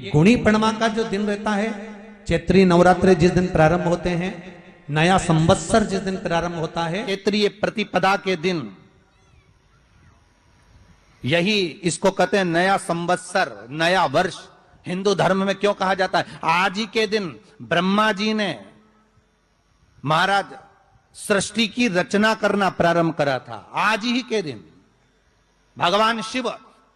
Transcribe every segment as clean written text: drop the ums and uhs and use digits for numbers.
गुणी पूर्णिमा का जो दिन रहता है, चैत्री नवरात्रि जिस दिन प्रारंभ होते हैं, नया संवत्सर जिस दिन प्रारंभ होता है, चैत्रीय प्रतिपदा के दिन, यही इसको कहते हैं नया संवत्सर, नया वर्ष। हिंदू धर्म में क्यों कहा जाता है? आज ही के दिन ब्रह्मा जी ने महाराज सृष्टि की रचना करना प्रारंभ करा था। आज ही के दिन भगवान शिव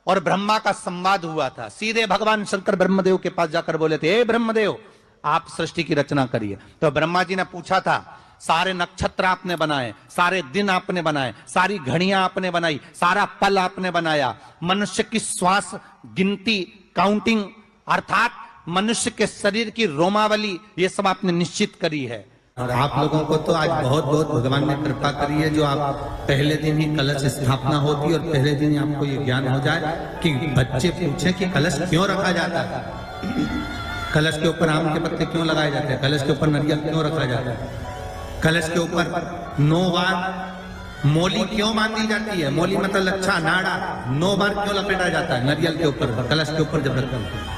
और ब्रह्मा का संवाद हुआ था। सीधे भगवान शंकर ब्रह्मदेव के पास जाकर बोले थे, हे ब्रह्मदेव, आप सृष्टि की रचना करिए। तो ब्रह्मा जी ने पूछा था, सारे नक्षत्र आपने बनाए, सारे दिन आपने बनाए, सारी घड़ियां आपने बनाई, सारा पल आपने बनाया, मनुष्य की श्वास गिनती, काउंटिंग, अर्थात मनुष्य के शरीर की रोमावली, ये सब आपने निश्चित करी है। और आप लोगों को तो आज बहुत बहुत भगवान ने कृपा करी है, जो आप पहले दिन ही कलश स्थापना होती और पहले दिन ही आपको ये ज्ञान हो जाए कि बच्चे पूछें कि कलश क्यों रखा जाता है, कलश के ऊपर आम के पत्ते क्यों लगाए जाते हैं, कलश के ऊपर नारियल क्यों रखा जाता है, कलश के ऊपर 9 बार मोली क्यों बांधी जाती है, मोली मतलब लच्छा नाड़ा 9 बार क्यों लपेटा जाता है नारियल के ऊपर, कलश के ऊपर जब रखते हैं।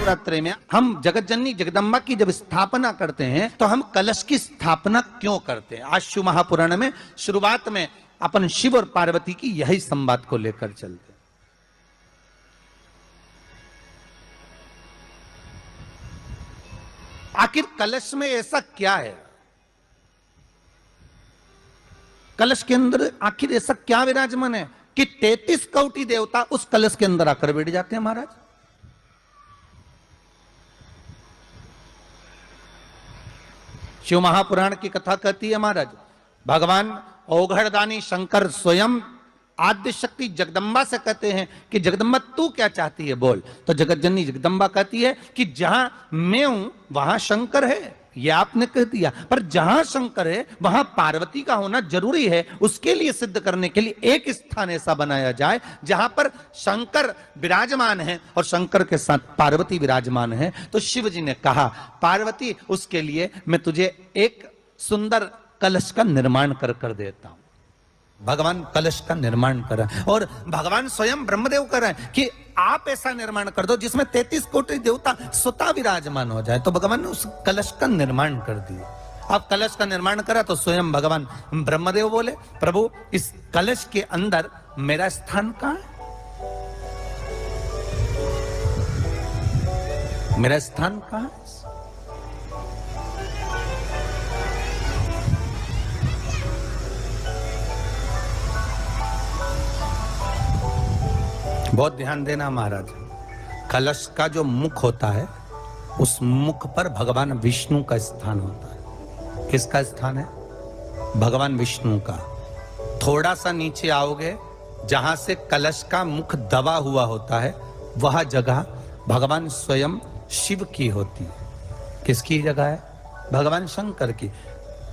नवरात्रि में हम जगत जननी जगदम्बा की जब स्थापना करते हैं तो हम कलश की स्थापना क्यों करते हैं? आज शिव महापुराण में शुरुआत में अपन शिव और पार्वती की यही संवाद को लेकर चलते हैं। आखिर कलश में ऐसा क्या है? कलश के अंदर आखिर ऐसा क्या विराजमान है कि 33 कोटि देवता उस कलश के अंदर आकर बैठ जाते हैं महाराज? शिव महापुराण की कथा कहती है महाराज, भगवान ओघड़दानी शंकर स्वयं आद्य शक्ति जगदम्बा से कहते हैं कि जगदम्बा तू क्या चाहती है बोल। तो जगत जननी जगदम्बा कहती है कि जहां मैं हूं वहां शंकर है। ये आपने कह दिया, पर जहां शंकर है वहां पार्वती का होना जरूरी है। उसके लिए सिद्ध करने के लिए एक स्थान ऐसा बनाया जाए जहां पर शंकर विराजमान है और शंकर के साथ पार्वती विराजमान है। तो शिव जी ने कहा, पार्वती उसके लिए मैं तुझे एक सुंदर कलश का निर्माण कर देता हूं। भगवान कलश का निर्माण कर रहे हैं और भगवान स्वयं ब्रह्मदेव कर रहे हैं कि आप ऐसा निर्माण कर दो जिसमें 33 कोटि देवता स्वतः विराजमान हो जाए। तो भगवान ने उस कलश का निर्माण कर दिया। अब कलश का निर्माण करा तो स्वयं भगवान ब्रह्मदेव बोले, प्रभु इस कलश के अंदर मेरा स्थान कहां है? मेरा स्थान कहां है? बहुत ध्यान देना महाराज, कलश का जो मुख होता है उस मुख पर भगवान विष्णु का स्थान होता है। किसका स्थान है? भगवान विष्णु का। थोड़ा सा नीचे आओगे, जहां से कलश का मुख दबा हुआ होता है वह जगह भगवान स्वयं शिव की होती है। किसकी जगह है? भगवान शंकर की।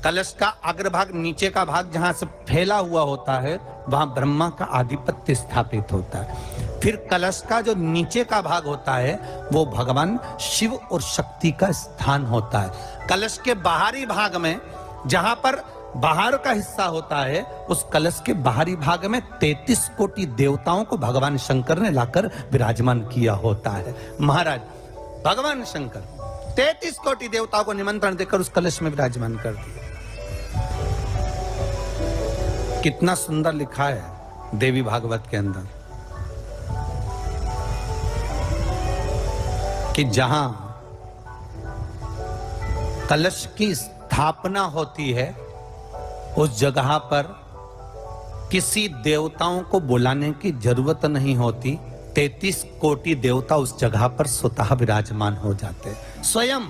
कलश का अग्रभाग, नीचे का भाग जहां से फैला हुआ होता है वहां ब्रह्मा का आधिपत्य स्थापित होता है। फिर कलश का जो नीचे का भाग होता है वो भगवान शिव और शक्ति का स्थान होता है। कलश के बाहरी भाग में, जहां पर बाहर का हिस्सा होता है, उस कलश के बाहरी भाग में 33 कोटि देवताओं को भगवान शंकर ने लाकर विराजमान किया होता है। महाराज भगवान शंकर 33 कोटि देवताओं को निमंत्रण देकर उस कलश में विराजमान कर दिया। कितना सुंदर लिखा है देवी भागवत के अंदर कि जहां कलश की स्थापना होती है उस जगह पर किसी देवताओं को बुलाने की जरूरत नहीं होती। 33 कोटि देवता उस जगह पर स्वतः विराजमान हो जाते हैं। स्वयं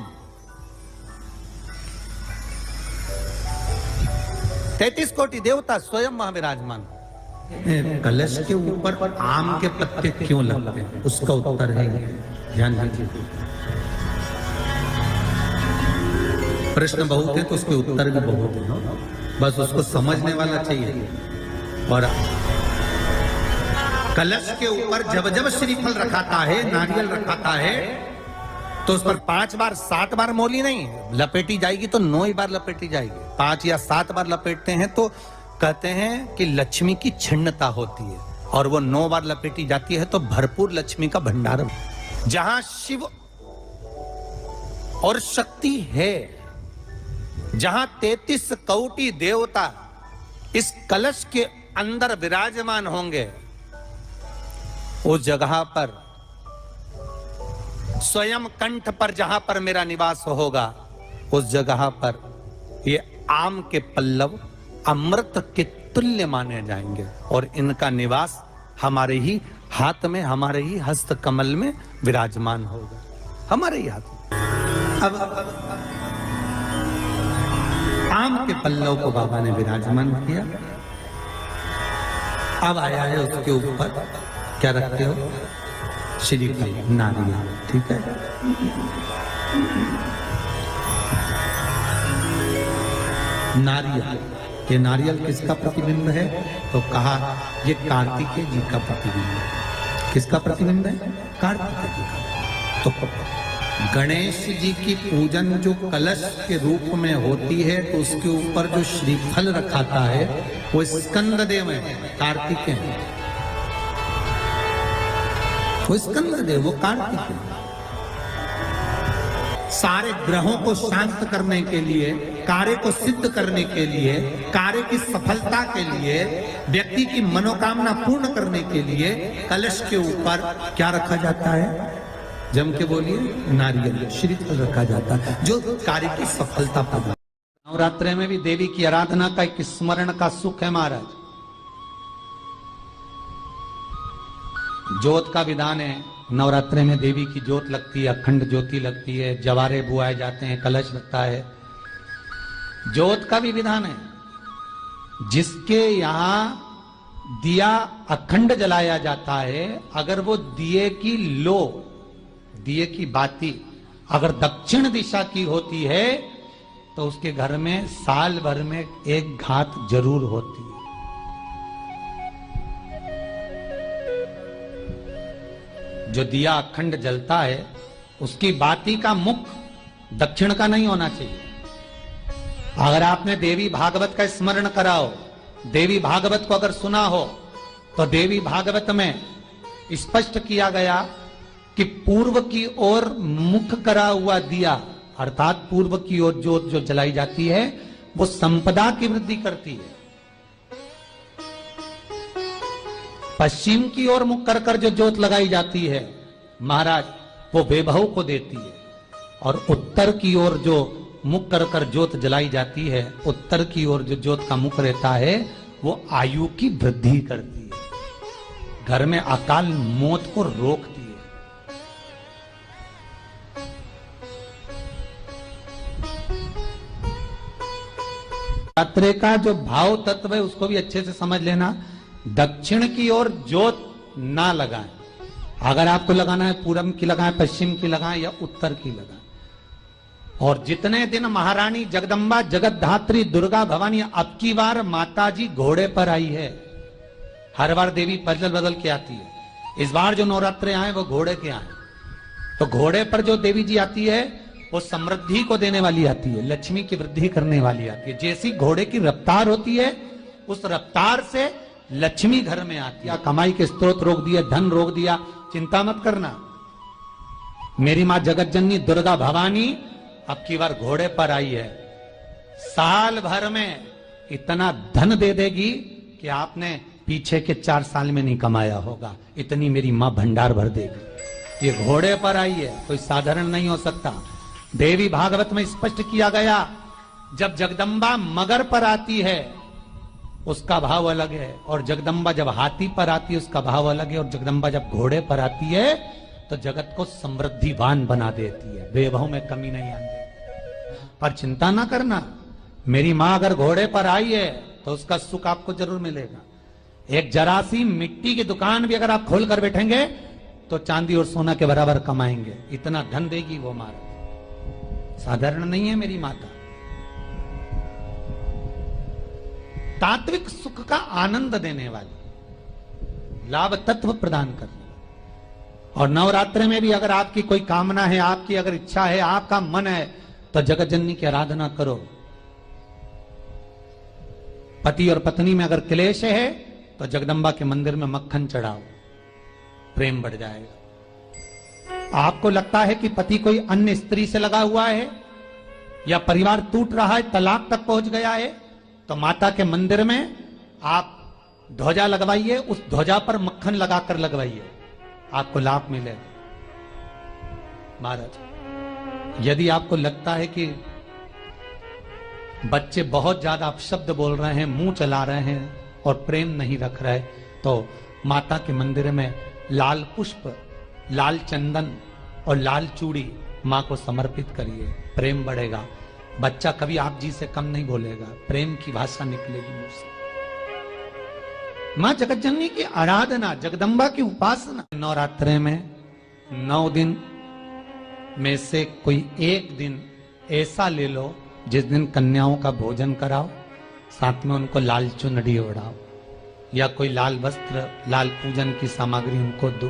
33 कोटि देवता स्वयं वहां विराजमान। कलश के ऊपर आम के पत्ते क्यों लगते हैं? उसका उत्तर है, ध्यान दीजिए। प्रश्न बहुत है तो उसके उत्तर भी बहुत है, बस उसको समझने वाला चाहिए। और कलश के ऊपर जब जब श्रीफल रखाता है, नारियल रखाता है, तो उस पर 5 बार 7 बार मोली नहीं लपेटी जाएगी, तो 9 ही बार लपेटी जाएगी। 5 या 7 बार लपेटते हैं तो कहते हैं कि लक्ष्मी की छिन्नता होती है। और वो 9 बार लपेटी जाती है तो भरपूर लक्ष्मी का भंडार। जहां शिव और शक्ति है, जहां 33 कोटि देवता इस कलश के अंदर विराजमान होंगे, उस जगह पर स्वयं कंठ पर जहां पर मेरा निवास होगा, उस जगह पर ये आम के पल्लव अमृत के तुल्य माने जाएंगे और इनका निवास हमारे ही हाथ में, हमारे ही हस्त कमल में विराजमान होगा, हमारे ही हाथ में। अब आम के पल्लव को बाबा ने विराजमान किया। अब आया है उसके ऊपर क्या रखते हो? श्रीफल, नारियल, ठीक है। नारियल, ये नारियल किसका प्रतिबिंब है? तो कहा ये कार्तिकेय जी का प्रतिबिंब है। किसका प्रतिबिंब है? कार्तिकेय जी का। तो गणेश जी की पूजन जो कलश के रूप में होती है, तो उसके ऊपर जो श्रीफल रखाता है वो स्कंद देव है, कार्तिकेय है। वो स्कंद देव, वो कार्तिकेय है। सारे ग्रहों को शांत करने के लिए, कार्य को सिद्ध करने के लिए, कार्य की सफलता के लिए, व्यक्ति की मनोकामना पूर्ण करने के लिए कलश के ऊपर क्या रखा जाता है? जम के बोलिए, नारियल, श्रीफल रखा जाता है, जो कार्य की सफलता प्रदान। नवरात्रि में भी देवी की आराधना का एक स्मरण का सुख है महाराज। ज्योत का विधान है, नवरात्रि में देवी की ज्योत लगती है, अखंड ज्योति लगती है, जवारे बुआए जाते हैं, कलश लगता है। ज्योत का भी विधान है। जिसके यहां दिया अखंड जलाया जाता है, अगर वो दिए की लो, दिए की बाती अगर दक्षिण दिशा की होती है, तो उसके घर में साल भर में एक घात जरूर होती है। जो दिया अखंड जलता है, उसकी बाती का मुख दक्षिण का नहीं होना चाहिए। अगर आपने देवी भागवत का स्मरण कराओ, देवी भागवत को अगर सुना हो, तो देवी भागवत में स्पष्ट किया गया कि पूर्व की ओर मुख करा हुआ दिया, अर्थात पूर्व की ओर ज्योत जो जलाई जाती है, वो संपदा की वृद्धि करती है। पश्चिम की ओर मुख कर कर जो ज्योत लगाई जाती है महाराज, वो वैभव को देती है। और उत्तर की ओर जो मुख कर कर ज्योत जलाई जाती है, उत्तर की ओर जो ज्योत का मुख रहता है, वो आयु की वृद्धि करती है, घर में अकाल मौत को रोकती है। नवरात्रि का जो भाव तत्व है उसको भी अच्छे से समझ लेना। दक्षिण की ओर ज्योत ना लगाएं। अगर आपको लगाना है पूरब की लगाएं, पश्चिम की लगाएं या उत्तर की लगाएं। और जितने दिन महारानी जगदम्बा जगतधात्री दुर्गा भवानी अब की बार माताजी घोड़े पर आई है। हर बार देवी बदल बदल के आती है, इस बार जो नवरात्रे आए वो घोड़े के आए। तो घोड़े पर जो देवी जी आती है वो समृद्धि को देने वाली आती है, लक्ष्मी की वृद्धि करने वाली आती है। जैसी घोड़े की रफ्तार होती है, उस रफ्तार से लक्ष्मी घर में आती है। कमाई के स्रोत रोक दिया, धन रोक दिया, चिंता मत करना। मेरी मां जगत जननी दुर्गा भवानी अब की बार घोड़े पर आई है। साल भर में इतना धन दे देगी कि आपने पीछे के 4 साल में नहीं कमाया होगा, इतनी मेरी मां भंडार भर देगी। ये घोड़े पर आई है, कोई साधारण नहीं हो सकता। देवी भागवत में स्पष्ट किया गया, जब जगदम्बा मगर पर आती है उसका भाव अलग है, और जगदम्बा जब हाथी पर आती है उसका भाव अलग है, और जगदम्बा जब घोड़े पर आती है तो जगत को समृद्धिवान बना देती है, वैभव में कमी नहीं आती। पर चिंता ना करना, मेरी मां अगर घोड़े पर आई है तो उसका सुख आपको जरूर मिलेगा। एक जरा सी मिट्टी की दुकान भी अगर आप खोल कर बैठेंगे तो चांदी और सोना के बराबर कमाएंगे, इतना धन देगी वो महाराज। साधारण नहीं है मेरी माता। तात्विक सुख का आनंद देने वाली, लाभ तत्व प्रदान करने वाली। और नवरात्रि में भी अगर आपकी कोई कामना है, आपकी अगर इच्छा है, आपका मन है, तो जगत जननी की आराधना करो। पति और पत्नी में अगर क्लेश है तो जगदम्बा के मंदिर में मक्खन चढ़ाओ, प्रेम बढ़ जाएगा। आपको लगता है कि पति कोई अन्य स्त्री से लगा हुआ है या परिवार टूट रहा है, तलाक तक पहुंच गया है, तो माता के मंदिर में आप ध्वजा लगवाइए, उस ध्वजा पर मक्खन लगाकर लगवाइए, आपको लाभ मिलेगा। महाराज, यदि आपको लगता है कि बच्चे बहुत ज्यादा अपशब्द बोल रहे हैं, मुंह चला रहे हैं और प्रेम नहीं रख रहे, तो माता के मंदिर में लाल पुष्प, लाल चंदन और लाल चूड़ी मां को समर्पित करिए, प्रेम बढ़ेगा। बच्चा कभी आप जी से कम नहीं बोलेगा, प्रेम की भाषा निकलेगी मुंह से। मां जगतजननी की आराधना, जगदम्बा की उपासना। नवरात्रे में 9 दिन में से कोई एक दिन ऐसा ले लो जिस दिन कन्याओं का भोजन कराओ, साथ में उनको लाल चुनरी ओढ़ाओ या कोई लाल वस्त्र, लाल पूजन की सामग्री उनको दो,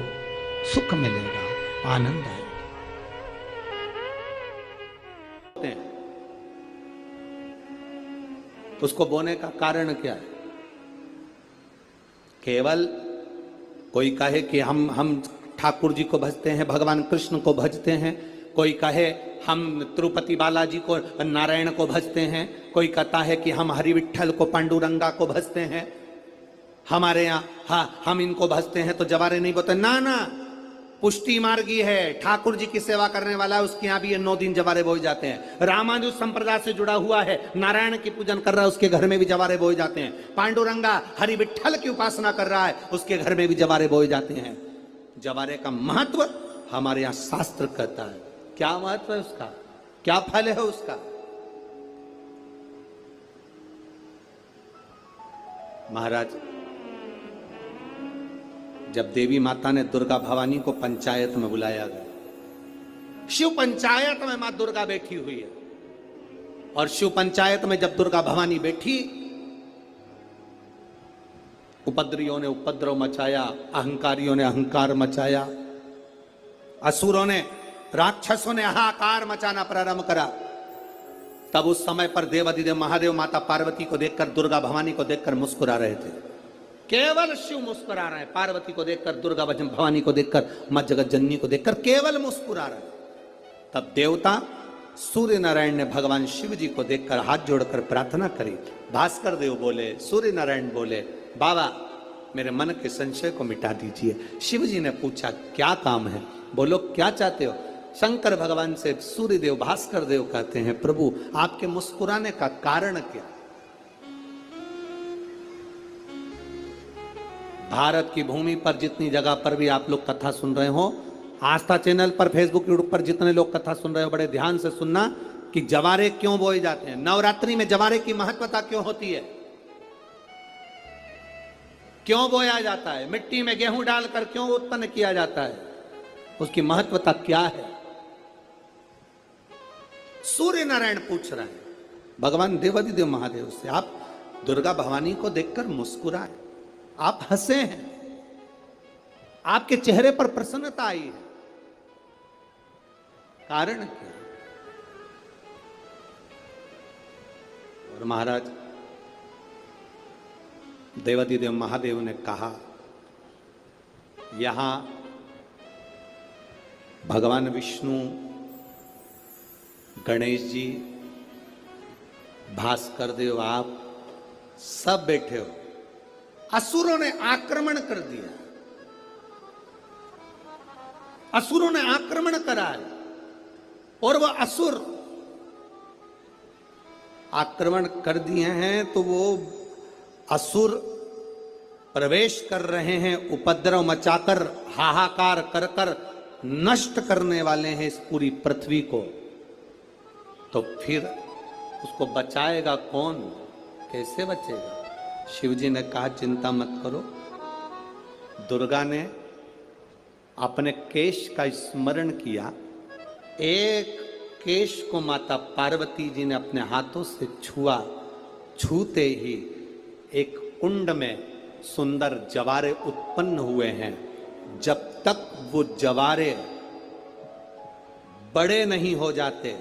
सुख मिलेगा, आनंद आएगा। उसको बोने का कारण क्या है? केवल कोई कहे कि हम ठाकुर जी को भजते हैं, भगवान कृष्ण को भजते हैं, कोई कहे हम तिरुपति बालाजी को, नारायण को भजते हैं, कोई कहता है कि हम हरि विट्ठल को, पांडुरंगा को भजते हैं, हमारे यहाँ हाँ हम इनको भजते हैं तो जवारे नहीं बोलते। ना ना, पुष्टि मार्गी है, ठाकुर जी की सेवा करने वाला है, उसके यहाँ भी ये 9 दिन जवारे बोए जाते हैं। रामानुज संप्रदाय से जुड़ा हुआ है, नारायण की पूजन कर रहा है, उसके घर में भी जवारे बोए जाते हैं। पांडुरंगा हरि विट्ठल की उपासना कर रहा है, उसके घर में भी जवारे बोए जाते हैं। जवारे का महत्व हमारे यहाँ शास्त्र कहता है। क्या महत्व है उसका, क्या फल है उसका? महाराज, जब देवी माता ने दुर्गा भवानी को पंचायत में बुलाया गया, शिव पंचायत में मां दुर्गा बैठी हुई है, और शिव पंचायत में जब दुर्गा भवानी बैठी, उपद्रवियों ने उपद्रव मचाया, अहंकारियों ने अहंकार मचाया, असुरों ने, राक्षसों ने हाहाकार मचाना प्रारंभ करा। तब उस समय पर देवाधिदेव महादेव माता पार्वती को देखकर, दुर्गा भवानी को देखकर मुस्कुरा रहे थे। केवल शिव मुस्कुरा रहे हैं, पार्वती को देखकर, दुर्गा भवानी को देखकर, मां जगत जननी को देखकर केवल मुस्कुरा रहे हैं। तब देवता सूर्य नारायण ने भगवान शिव जी को देखकर हाथ जोड़कर प्रार्थना करी। भास्कर देव बोले, सूर्य नारायण बोले, बाबा मेरे मन के संशय को मिटा दीजिए। शिव जी ने पूछा क्या काम है? बोलो क्या चाहते हो? शंकर भगवान से सूर्य देव, भास्कर देव कहते हैं, प्रभु आपके मुस्कुराने का कारण क्या? भारत की भूमि पर जितनी जगह पर भी आप लोग कथा सुन रहे हो, आस्था चैनल पर, फेसबुक, यूट्यूब पर जितने लोग कथा सुन रहे हो, बड़े ध्यान से सुनना कि जवारे क्यों बोए जाते हैं। नवरात्रि में जवारे की महत्वता क्यों होती है, क्यों बोया जाता है, मिट्टी में गेहूं डालकर क्यों उत्पन्न किया जाता है, उसकी महत्वता क्या है? सूर्य नारायण पूछ रहे हैं भगवान देवाधिदेव महादेव से, आप दुर्गा भवानी को देखकर मुस्कुराए, आप हंसे हैं, आपके चेहरे पर प्रसन्नता आई है, कारण क्या? और महाराज देवाधिदेव महादेव ने कहा, यहां भगवान विष्णु, गणेश जी, भास्कर देव, आप सब बैठे हो। असुरों ने आक्रमण कर दिया, असुरों ने आक्रमण करा है, और वह असुर आक्रमण कर दिए हैं तो वो असुर प्रवेश कर रहे हैं, उपद्रव मचाकर, हाहाकार कर कर नष्ट करने वाले हैं इस पूरी पृथ्वी को। तो फिर उसको बचाएगा कौन, कैसे बचेगा? शिव जी ने कहा चिंता मत करो। दुर्गा ने अपने केश का स्मरण किया, एक केश को माता पार्वती जी ने अपने हाथों से छुआ, छूते ही एक कुंड में सुंदर जवारे उत्पन्न हुए हैं। जब तक वो जवारे बड़े नहीं हो जाते,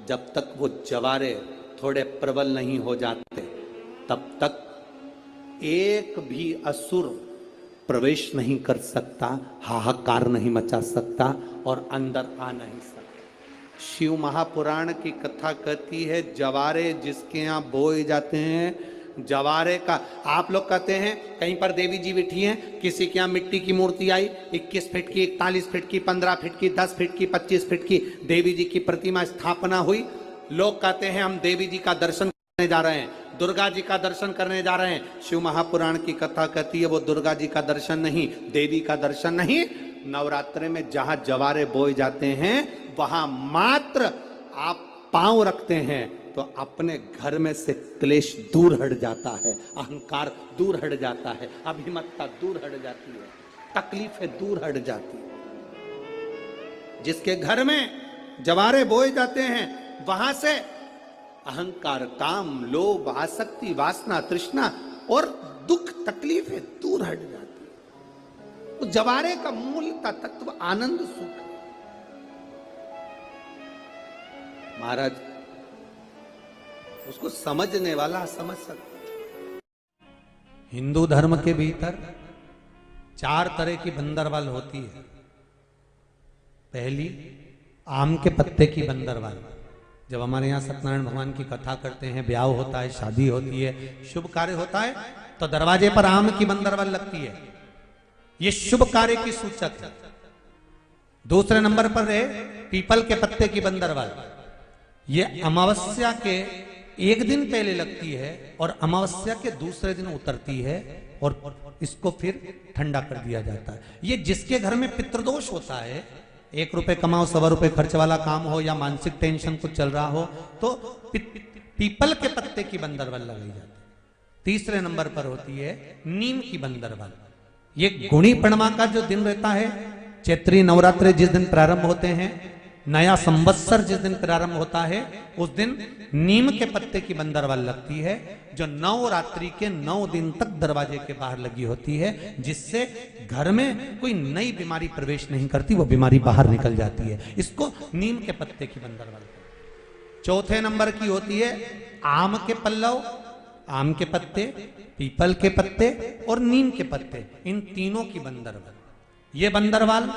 जब तक वो जवारे थोड़े प्रबल नहीं हो जाते, तब तक एक भी असुर प्रवेश नहीं कर सकता, हाहाकार नहीं मचा सकता और अंदर आ नहीं सकता। शिव महापुराण की कथा कहती है, जवारे जिसके यहाँ बोए जाते हैं, जवारे का, आप लोग कहते हैं कहीं पर देवी जी बैठी हैं, किसी के यहाँ मिट्टी की मूर्ति आई 21 फीट की, 41 फीट की, 15 फीट की, 10 फीट की, 25 फीट की देवी जी की प्रतिमा स्थापना हुई। लोग कहते हैं हम देवी जी का दर्शन करने जा रहे हैं, दुर्गा जी का दर्शन करने जा रहे हैं। शिव महापुराण की कथा कहती है वो दुर्गा जी का दर्शन नहीं, देवी का दर्शन नहीं। नवरात्रे में जहां जवारे बोए जाते हैं वहां मात्र आप पांव रखते हैं तो अपने घर में से क्लेश दूर हट जाता है, अहंकार दूर हट जाता है, अभिमतता दूर हट जाती है, तकलीफें दूर हट जाती है। जिसके घर में जवारे बोए जाते हैं वहां से अहंकार, काम, लोभ, आसक्ति, वासना, तृष्णा और दुख, तकलीफें दूर हट जाती है। तो जवारे का मूल तत्व आनंद, सुख। महाराज उसको समझने वाला समझ सकता। हिंदू धर्म के भीतर 4 तरह की बंदरवाल होती है। पहली, आम के पत्ते की बंदरवाल। जब हमारे यहाँ सत्यनारायण भगवान की कथा करते हैं, ब्याह होता है, शादी होती है, शुभ कार्य होता है, तो दरवाजे पर आम की बंदरवाल लगती है। ये शुभ कार्य की सूचक है। दूसरे नंबर पर है पीपल के पत्ते की बंदरवाल। ये अमावस्या के एक दिन पहले लगती है और अमावस्या के दूसरे दिन उतरती है और इसको फिर ठंडा कर दिया जाता है। ये जिसके घर में पितृदोष होता है, 1 रुपए कमाओ 100 रुपए खर्च वाला काम हो या मानसिक टेंशन कुछ चल रहा हो, तो पीपल के पत्ते की बंदरवाल लगाई जाती है। तीसरे नंबर पर होती है नीम की बंदरवाल। ये गुणी पूर्णिमा का जो दिन रहता है, चैत्री नवरात्रे जिस दिन प्रारंभ होते हैं, नया संवत्सर जिस दिन प्रारंभ होता है, उस दिन नीम के पत्ते की बंदरवाल लगती है, जो नवरात्रि के 9 दिन तक दरवाजे के बाहर लगी होती है, जिससे घर में कोई नई बीमारी प्रवेश नहीं करती, वो बीमारी बाहर निकल जाती है। इसको नीम के पत्ते की बंदरवाल। चौथे नंबर की होती है आम के पल्लव, आम के पत्ते, पीपल के पत्ते और नीम के पत्ते, इन तीनों की बंदरवाल। ये बंदरवाल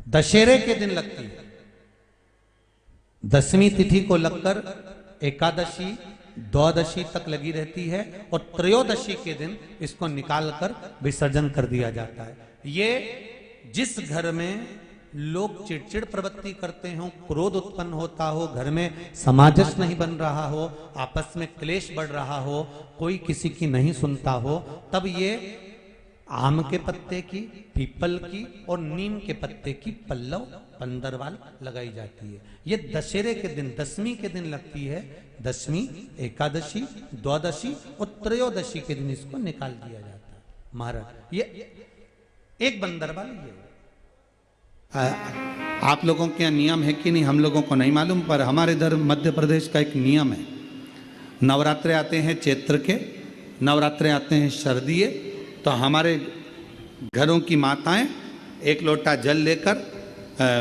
दशहरे के दिन लगती है। 10वीं तिथि को लगकर एकादशी, द्वादशी तक लगी रहती है और त्रयोदशी के दिन इसको निकालकर विसर्जन कर दिया जाता है। ये जिस घर में लोग चिड़चिड़ प्रवृत्ति करते हो, क्रोध उत्पन्न होता हो, घर में सामंजस्य नहीं बन रहा हो, आपस में क्लेश बढ़ रहा हो, कोई किसी की नहीं सुनता हो, तब ये आम के पत्ते की, पीपल की और नीम के पत्ते की पल्लव बंदरवाल लगाई जाती है। ये दशहरे के दिन 10वीं के दिन लगती है। 10वीं, एकादशी, द्वादशी और त्रयोदशी के दिन इसको निकाल दिया जाता है। महाराज ये एक बंदरवाल ये आप लोगों के यहाँ नियम है कि नहीं हम लोगों को नहीं मालूम, पर हमारे इधर मध्य प्रदेश का एक नियम है। नवरात्रे आते हैं चैत्र के, नवरात्रे आते हैं शरदीय, तो हमारे घरों की माताएं 1 लोटा जल लेकर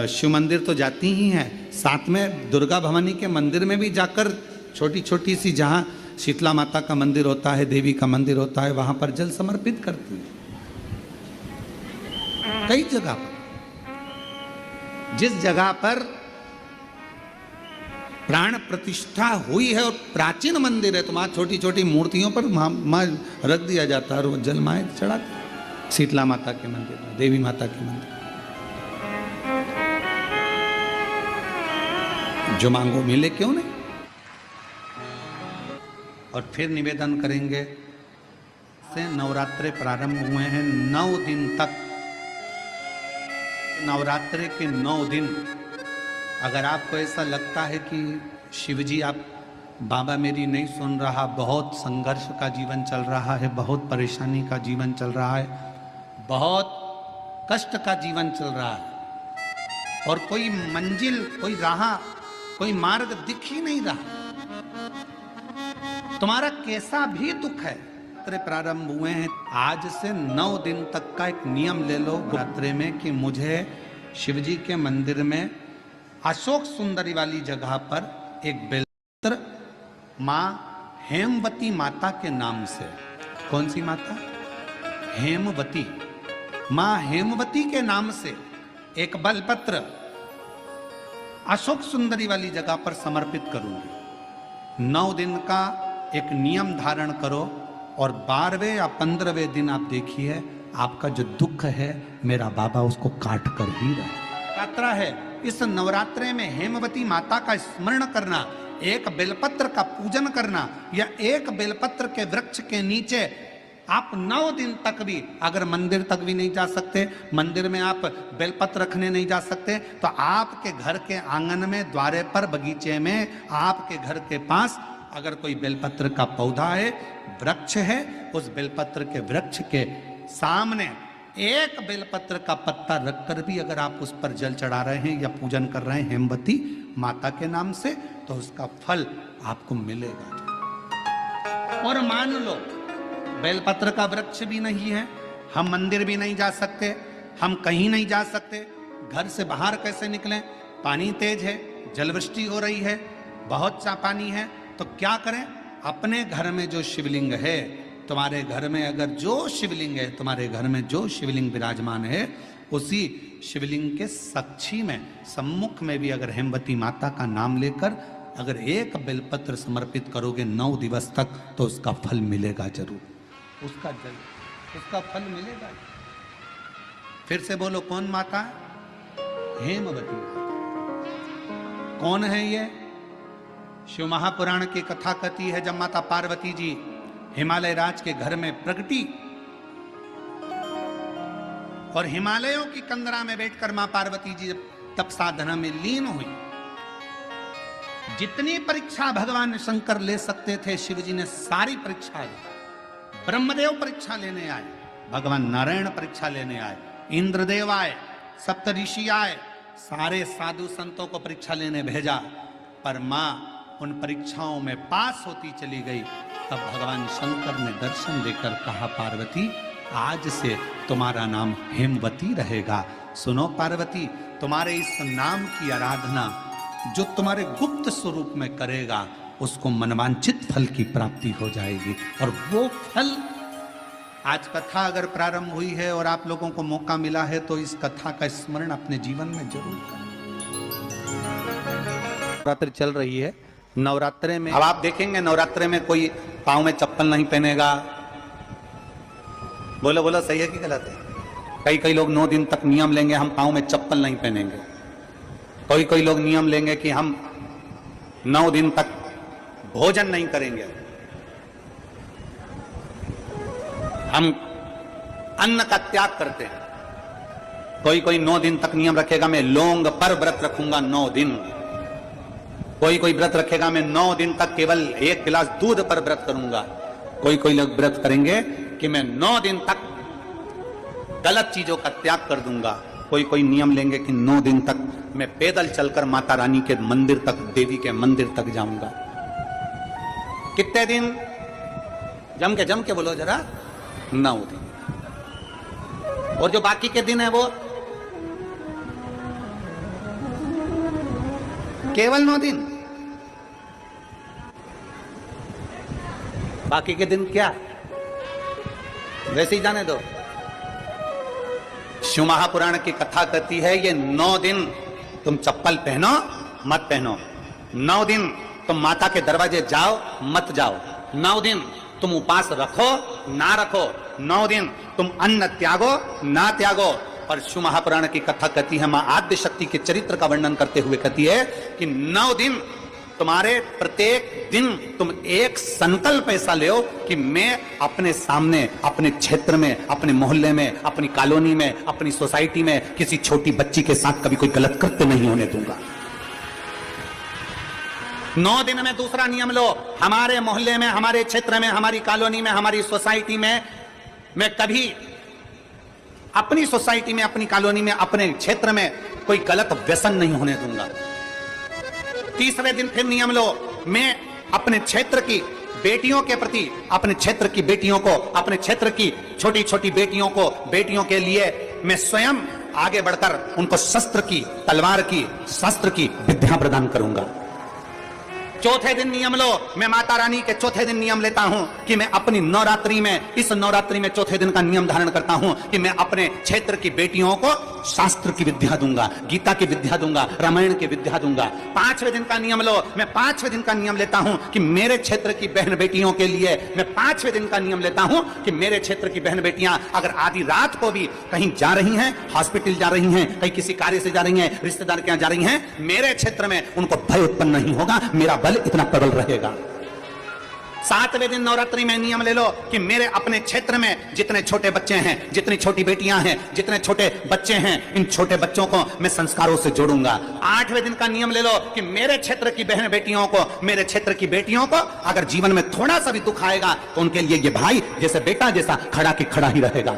शिव मंदिर तो जाती ही हैं, साथ में दुर्गा भवानी के मंदिर में भी जाकर छोटी छोटी सी, जहाँ शीतला माता का मंदिर होता है, देवी का मंदिर होता है, वहाँ पर जल समर्पित करती हैं। कई जगह पर, जिस जगह पर प्राण प्रतिष्ठा हुई है और प्राचीन मंदिर है, तो वहां छोटी छोटी मूर्तियों पर रख दिया जाता है और वो जल माए चढ़ाते। शीतला माता के मंदिर में, देवी माता के मंदिर, जो मांगो मिले, क्यों नहीं। और फिर निवेदन करेंगे से नवरात्रे प्रारंभ हुए हैं 9 दिन तक। नवरात्रे के 9 दिन अगर आपको ऐसा लगता है कि शिवजी आप बाबा मेरी नहीं सुन रहा, बहुत संघर्ष का जीवन चल रहा है, बहुत परेशानी का जीवन चल रहा है, बहुत कष्ट का जीवन चल रहा है और कोई मंजिल, कोई राह, कोई मार्ग दिख ही नहीं रहा, तुम्हारा कैसा भी दुख है, प्रारंभ हुए हैं। आज से 9 दिन तक का एक नियम ले लो नवरात्रे में कि मुझे शिवजी के मंदिर में अशोक सुंदरी वाली जगह पर एक बेलपत्र, माँ हेमवती माता के नाम से। कौन सी माता? हेमवती। मां हेमवती के नाम से एक बेलपत्र अशोक सुंदरी वाली जगह पर समर्पित करूंगी। 9 दिन का एक नियम धारण करो और 12वें या 15वें दिन आप देखिए आपका जो दुख है मेरा बाबा उसको काट कर ही रहा। यात्रा है इस नवरात्रे में हेमवती माता का स्मरण करना, एक बेलपत्र का पूजन करना, या एक बेलपत्र के वृक्ष के नीचे आप 9 दिन तक भी, अगर मंदिर तक भी नहीं जा सकते, मंदिर में आप बेलपत्र रखने नहीं जा सकते, तो आपके घर के आंगन में, द्वारे पर, बगीचे में, आपके घर के पास अगर कोई बेलपत्र का पौधा है, वृक्ष है, उस बेलपत्र के वृक्ष के सामने एक बेलपत्र का पत्ता रखकर भी अगर आप उस पर जल चढ़ा रहे हैं या पूजन कर रहे हैं हेमवती माता के नाम से, तो उसका फल आपको मिलेगा। और मान लो बेलपत्र का वृक्ष भी नहीं है, हम मंदिर भी नहीं जा सकते, हम कहीं नहीं जा सकते, घर से बाहर कैसे निकलें? पानी तेज है, जलवृष्टि हो रही है, बहुत सा पानी है, तो क्या करें? अपने घर में जो शिवलिंग है, तुम्हारे घर में अगर जो शिवलिंग है, तुम्हारे घर में जो शिवलिंग विराजमान है, उसी शिवलिंग के साक्षी में, सम्मुख में भी अगर हेमवती माता का नाम लेकर अगर एक बेलपत्र समर्पित करोगे 9 दिवस तक, तो उसका फल मिलेगा जरूर, उसका फल मिलेगा। फिर से बोलो, कौन माता? हेमवती। कौन है ये? शिव महापुराण की कथा कहती है जब माता पार्वती जी हिमालय राज के घर में प्रगटी और हिमालयों की कंदरा में बैठकर मां पार्वती जी तप साधना में लीन हुई। जितनी परीक्षा भगवान शंकर ले सकते थे, शिव जी ने सारी परीक्षा ली। ब्रह्मदेव परीक्षा लेने आए, भगवान नारायण परीक्षा लेने आए, इंद्रदेव आए, सप्तऋषि आए, सारे साधु संतों को परीक्षा लेने भेजा, पर मां उन परीक्षाओं में पास होती चली गई। तब भगवान शंकर ने दर्शन देकर कहा, पार्वती आज से तुम्हारा नाम हेमवती रहेगा। सुनो पार्वती, तुम्हारे इस नाम की आराधना जो तुम्हारे गुप्त स्वरूप में करेगा, उसको मनवांछित फल की प्राप्ति हो जाएगी। और वो फल, आज कथा अगर प्रारंभ हुई है और आप लोगों को मौका मिला है, तो इस कथा का स्मरण अपने जीवन में जरूर करें। नवरात्रि चल रही है, नवरात्रे में अब आप देखेंगे नवरात्रे में कोई पांव में चप्पल नहीं पहनेगा। बोलो बोलो, सही है कि गलत है? कई लोग 9 दिन तक नियम लेंगे, हम पांव में चप्पल नहीं पहनेंगे। कोई लोग नियम लेंगे कि हम 9 दिन तक भोजन नहीं करेंगे, हम अन्न का त्याग करते हैं। कोई 9 दिन तक नियम रखेगा, मैं लौंग पर व्रत रखूंगा 9 दिन। कोई व्रत रखेगा, मैं 9 दिन तक केवल 1 गिलास दूध पर व्रत करूंगा। कोई लोग व्रत करेंगे कि मैं 9 दिन तक गलत चीजों का त्याग कर दूंगा। कोई नियम लेंगे कि 9 दिन तक मैं पैदल चलकर माता रानी के मंदिर तक, देवी के मंदिर तक जाऊंगा। कितने दिन? जम के बोलो जरा, 9 दिन। और जो बाकी के दिन है वो केवल 9 दिन। बाकी के दिन क्या? वैसे ही जाने दो। शिव महापुराण की कथा कहती है ये 9 दिन तुम चप्पल पहनो मत पहनो, 9 दिन तुम माता के दरवाजे जाओ मत जाओ, 9 दिन तुम उपास रखो ना रखो, 9 दिन तुम अन्न त्यागो ना त्यागो। और शिव महापुराण की कथा कहती है, मां आद्य शक्ति के चरित्र का वर्णन करते हुए कहती है कि 9 दिन तुम्हारे प्रत्येक दिन तुम एक संकल्प ऐसा लो कि मैं अपने सामने, अपने क्षेत्र में, अपने मोहल्ले में, अपनी कॉलोनी में, अपनी सोसाइटी में किसी छोटी बच्ची के साथ कभी कोई गलत कृत्य नहीं होने दूंगा। 9 दिन में दूसरा नियम लो, हमारे मोहल्ले में, हमारे क्षेत्र में, हमारी कॉलोनी में, हमारी सोसाइटी में मैं कभी अपनी सोसाइटी में, अपनी कॉलोनी में, अपने क्षेत्र में कोई गलत व्यसन नहीं होने दूंगा। तीसरे दिन फिर नियम लो, मैं अपने क्षेत्र की बेटियों के प्रति, अपने क्षेत्र की बेटियों को, अपने क्षेत्र की छोटी छोटी बेटियों को, बेटियों के लिए मैं स्वयं आगे बढ़कर उनको शस्त्र की, तलवार की, शस्त्र की विद्या प्रदान करूंगा। चौथे दिन नियम लो। मैं माता रानी के चौथे दिन नियम लेता हूं कि मैं अपनी नवरात्रि में, इस नवरात्रि में चौथे दिन का नियम धारण करता हूं कि मैं अपने क्षेत्र की बेटियों को शास्त्र की विद्या दूंगा, गीता की विद्या दूंगा, रामायण की विद्या दूंगा। पांचवें दिन का नियम लो। मैं पांचवें दिन का नियम लेता हूं कि मेरे क्षेत्र की बहन बेटियों के लिए, मैं पांचवें दिन का नियम लेता हूं कि मेरे क्षेत्र की बहन बेटियां अगर आधी रात को भी कहीं जा रही हैं, हॉस्पिटल जा रही हैं, कहीं किसी कार्य से जा रही हैं, रिश्तेदार के यहां जा रही हैं, मेरे क्षेत्र में उनको भय उत्पन्न नहीं होगा, मेरा बल इतना प्रबल रहेगा। सातवें दिन नवरात्रि में नियम ले लो कि मेरे अपने क्षेत्र में जितने छोटे बच्चे हैं, जितनी छोटी बेटियां हैं, जितने छोटे बच्चे हैं, इन छोटे बच्चों को मैं संस्कारों से जोड़ूंगा। आठवें दिन का नियम ले लो कि मेरे क्षेत्र की बहन बेटियों को, मेरे क्षेत्र की बेटियों को अगर जीवन में थोड़ा सा भी दुख आएगा तो उनके लिए ये भाई जैसे बेटा जैसा खड़ा की खड़ा ही रहेगा।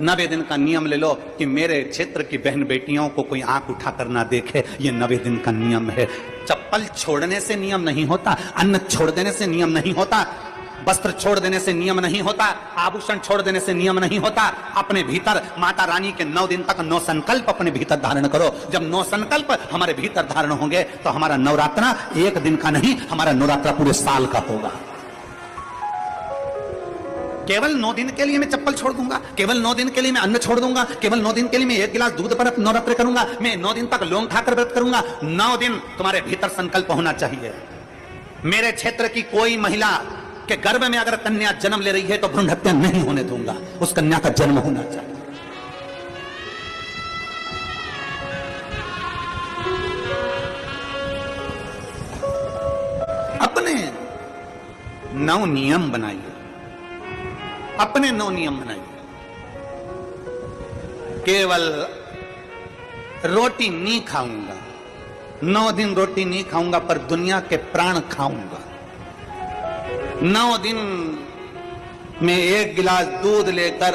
90 दिन का नियम ले लो कि मेरे क्षेत्र की बहन बेटियों को कोई आंख उठाकर ना देखे, ये 90 दिन का नियम है। चप्पल छोड़ने से नियम नहीं होता, अन्न छोड़ देने से नियम नहीं होता, वस्त्र छोड़ देने से नियम नहीं होता, आभूषण छोड़ देने से नियम नहीं होता। अपने भीतर माता रानी के 9 दिन तक 9 संकल्प अपने भीतर धारण करो। जब 9 संकल्प हमारे भीतर धारण होंगे तो हमारा नवरात्रा एक दिन का नहीं, हमारा नवरात्रा पूरे साल का होगा। केवल 9 दिन के लिए मैं चप्पल छोड़ दूंगा, केवल 9 दिन के लिए मैं अन्न छोड़ दूंगा, केवल 9 दिन के लिए मैं 1 गिलास दूध पर नवरात्रि करूंगा, मैं 9 दिन तक लौंग खाकर व्रत करूंगा। 9 दिन तुम्हारे भीतर संकल्प होना चाहिए। मेरे क्षेत्र की कोई महिला के गर्भ में अगर कन्या जन्म ले रही है तो भ्रूण हत्या नहीं होने दूंगा, उस कन्या का जन्म होना चाहिए। अपने 9 नियम बनाइए, अपने 9 नियम बनाइए। केवल रोटी नहीं खाऊंगा, 9 दिन रोटी नहीं खाऊंगा, पर दुनिया के प्राण खाऊंगा। 9 दिन में 1 गिलास दूध लेकर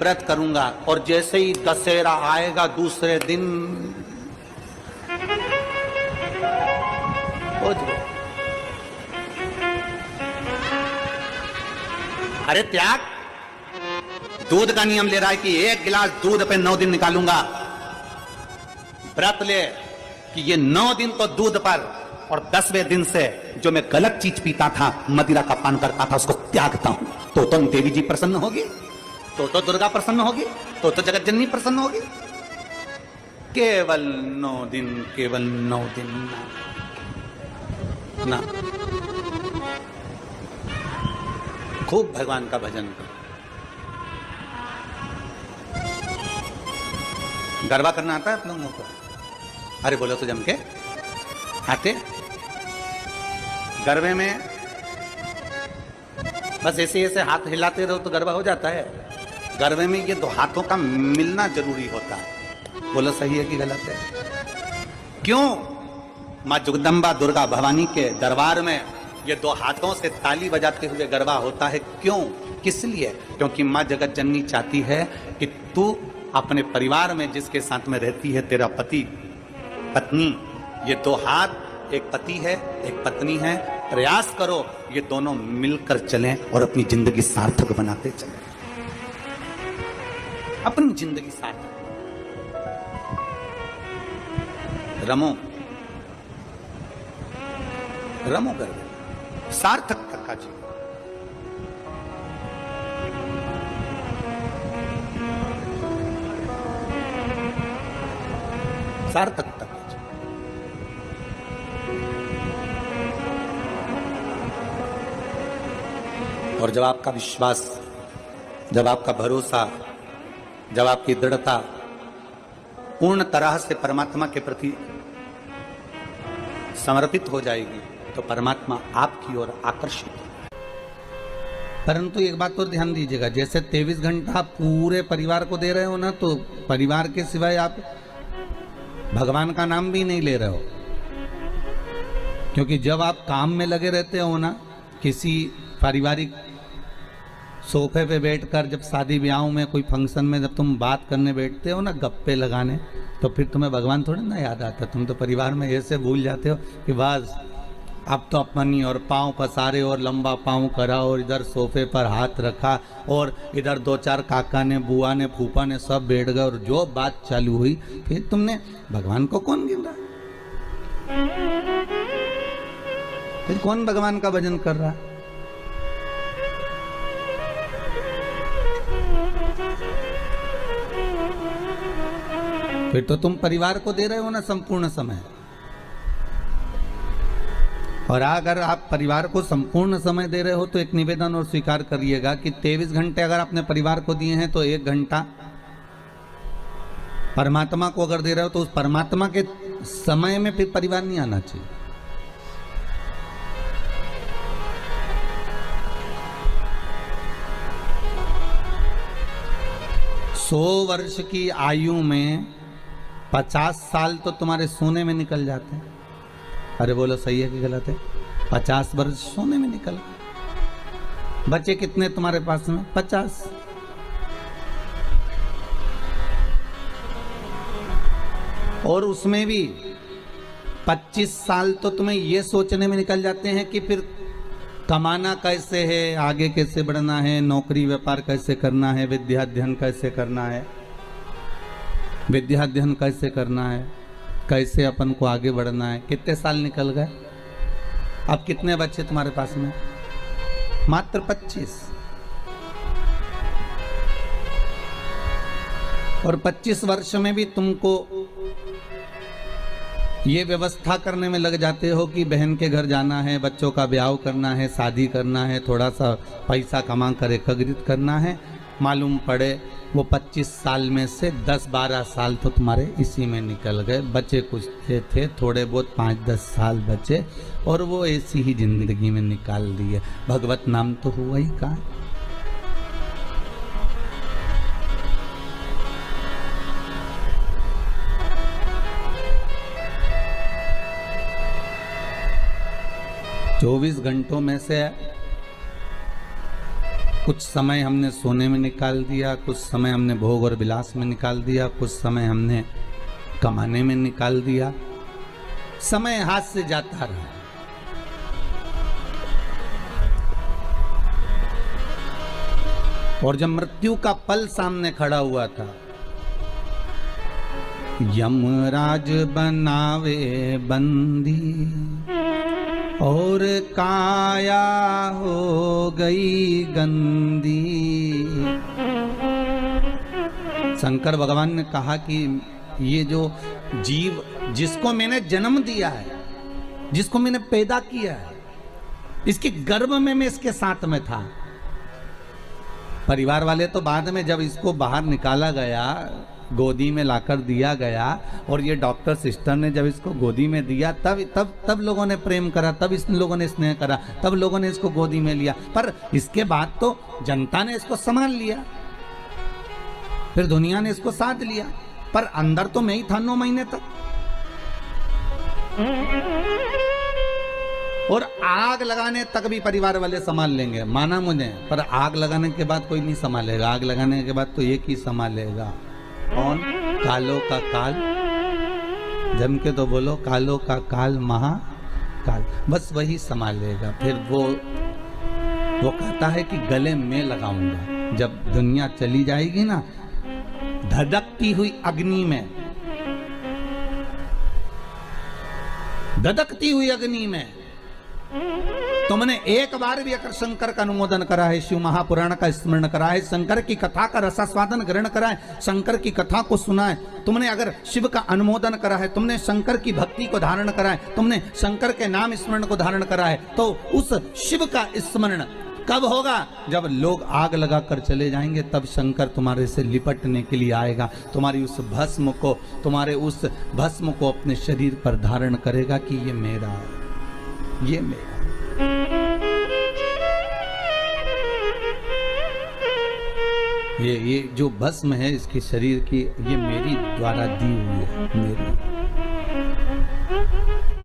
व्रत करूंगा, और जैसे ही दशहरा आएगा दूसरे दिन हो जाए। अरे त्याग, दूध का नियम ले रहा है कि 1 गिलास दूध पे 9 दिन निकालूंगा। व्रत ले कि ये 9 दिन तो दूध पर, और 10वें दिन से जो मैं गलत चीज पीता था, मदिरा का पान करता था, उसको त्यागता हूं। तो देवी जी प्रसन्न होगी, तो दुर्गा प्रसन्न होगी, तो जगत जननी प्रसन्न होगी। केवल 9 दिन, केवल 9 दिन ना। खूब भगवान का भजन करो। गरबा करना आता है आप लोगों को? अरे बोलो तो जम के आते। गरबे में बस ऐसे ऐसे हाथ हिलाते रहो तो गरबा हो जाता है। गरबे में ये 2 हाथों का मिलना जरूरी होता है। बोलो सही है कि गलत है? क्यों? माँ जगदम्बा दुर्गा भवानी के दरबार में ये 2 हाथों से ताली बजाते हुए गरबा होता है। क्यों? किस लिए? क्योंकि माँ जगत जननी चाहती है कि तू अपने परिवार में जिसके साथ में रहती है, तेरा पति पत्नी, ये 2 हाथ, एक पति है एक पत्नी है, प्रयास करो ये दोनों मिलकर चलें और अपनी जिंदगी सार्थक बनाते चलें। अपनी जिंदगी सार्थक रमो, रमो कर सार्थक का जीवन। सार्थकता का जीवन। और जब आपका विश्वास, जब आपका भरोसा, जब आपकी दृढ़ता पूर्ण तरह से परमात्मा के प्रति समर्पित हो जाएगी तो परमात्मा आपकी ओर आकर्षित होगा। परंतु एक बात तो ध्यान दीजिएगा, जैसे 23 घंटा पूरे परिवार को दे रहे हो ना, तो परिवार के सिवाय आप भगवान का नाम भी नहीं ले रहे हो। क्योंकि जब आप काम में लगे रहते हो ना, किसी पारिवारिक सोफे पे बैठकर, जब शादी ब्याहों में कोई फंक्शन में जब तुम बात करने बैठते हो ना, गप्पे लगाने, तो फिर तुम्हें भगवान थोड़ा ना याद आता। तुम तो परिवार में ऐसे भूल जाते हो कि बस अब तो अपनी, और पाँव पसारे और लंबा पाँव करा और इधर सोफे पर हाथ रखा और इधर 2-4 काका ने, बुआ ने, फूफा ने सब बैठ गए और जो बात चालू हुई, फिर तुमने भगवान को कौन गिन रहा? फिर कौन भगवान का भजन कर रहा है? फिर तो तुम परिवार को दे रहे हो ना संपूर्ण समय। और अगर आप परिवार को संपूर्ण समय दे रहे हो तो एक निवेदन और स्वीकार करिएगा कि 23 घंटे अगर अपने परिवार को दिए हैं तो 1 घंटा परमात्मा को अगर दे रहे हो तो उस परमात्मा के समय में फिर परिवार नहीं आना चाहिए। सौ वर्ष की आयु में 50 साल तो तुम्हारे सोने में निकल जाते हैं। अरे बोलो सही है कि गलत है? 50 वर्ष सोने में निकल गए। बचे कितने तुम्हारे पास में? 50। और उसमें भी 25 साल तो तुम्हें ये सोचने में निकल जाते हैं कि फिर कमाना कैसे है, आगे कैसे बढ़ना है, नौकरी व्यापार कैसे करना है, विद्या अध्ययन कैसे करना है, विद्या अध्ययन कैसे करना है, कैसे अपन को आगे बढ़ना है। कितने साल निकल गए? अब कितने बच्चे तुम्हारे पास में? मात्र 25। और 25 वर्ष में भी तुमको ये व्यवस्था करने में लग जाते हो कि बहन के घर जाना है, बच्चों का ब्याह करना है, शादी करना है, थोड़ा सा पैसा कमा कर एकत्रित करना है। मालूम पड़े वो 25 साल में से 10-12 साल तो तुम्हारे इसी में निकल गए। बचे कुछ थे थोड़े बहुत 5-10 साल बचे और वो ऐसी ही जिंदगी में निकाल दिए। भगवत नाम तो हुआ ही कहाँ। चौबीस घंटों में से कुछ समय हमने सोने में निकाल दिया, कुछ समय हमने भोग और विलास में निकाल दिया, कुछ समय हमने कमाने में निकाल दिया। समय हाथ से जाता रहा। और जब मृत्यु का पल सामने खड़ा हुआ था, यमराज बनावे बंदी और काया हो गई गंदी। शंकर भगवान ने कहा कि ये जो जीव जिसको मैंने जन्म दिया है, जिसको मैंने पैदा किया है, इसके गर्भ में मैं इसके साथ में था। परिवार वाले तो बाद में जब इसको बाहर निकाला गया, गोदी में लाकर दिया गया और ये डॉक्टर सिस्टर ने जब इसको गोदी में दिया तब लोगों ने प्रेम करा, तब इस लोगों ने स्नेह करा, तब लोगों ने इसको गोदी में लिया। पर इसके बाद तो जनता ने इसको संभाल लिया, फिर दुनिया ने इसको साथ लिया, पर अंदर तो मैं ही था 9 महीने तक। और आग लगाने तक भी परिवार वाले संभाल लेंगे, माना मुझे, पर आग लगाने के बाद कोई नहीं संभालेगा। आग लगाने के बाद तो एक ही संभालेगा। कौन? कालों का काल। जम के तो बोलो, कालों का काल महाकाल। बस वही संभालेगा। फिर वो कहता है कि गले में लगाऊंगा। जब दुनिया चली जाएगी ना, धधकती हुई अग्नि में, धधकती हुई अग्नि में तुमने एक बार भी अगर शंकर का अनुमोदन करा है, शिव महापुराण का स्मरण करा है, शंकर की कथा का रसास्वादन ग्रहण करा है, शंकर की कथा को सुना है, तुमने अगर शिव का अनुमोदन करा है, तुमने शंकर की भक्ति को धारण करा है, तुमने शंकर के नाम स्मरण को धारण करा है, तो उस शिव का स्मरण कब होगा? जब लोग आग लगाकर चले जाएंगे, तब शंकर तुम्हारे से लिपटने के लिए आएगा। तुम्हारी उस भस्म को, तुम्हारे उस भस्म को अपने शरीर पर धारण करेगा कि ये मेरा है, ये मेरा। ये जो भस्म है इसके शरीर की, ये मेरी द्वारा दी हुई है, मेरी।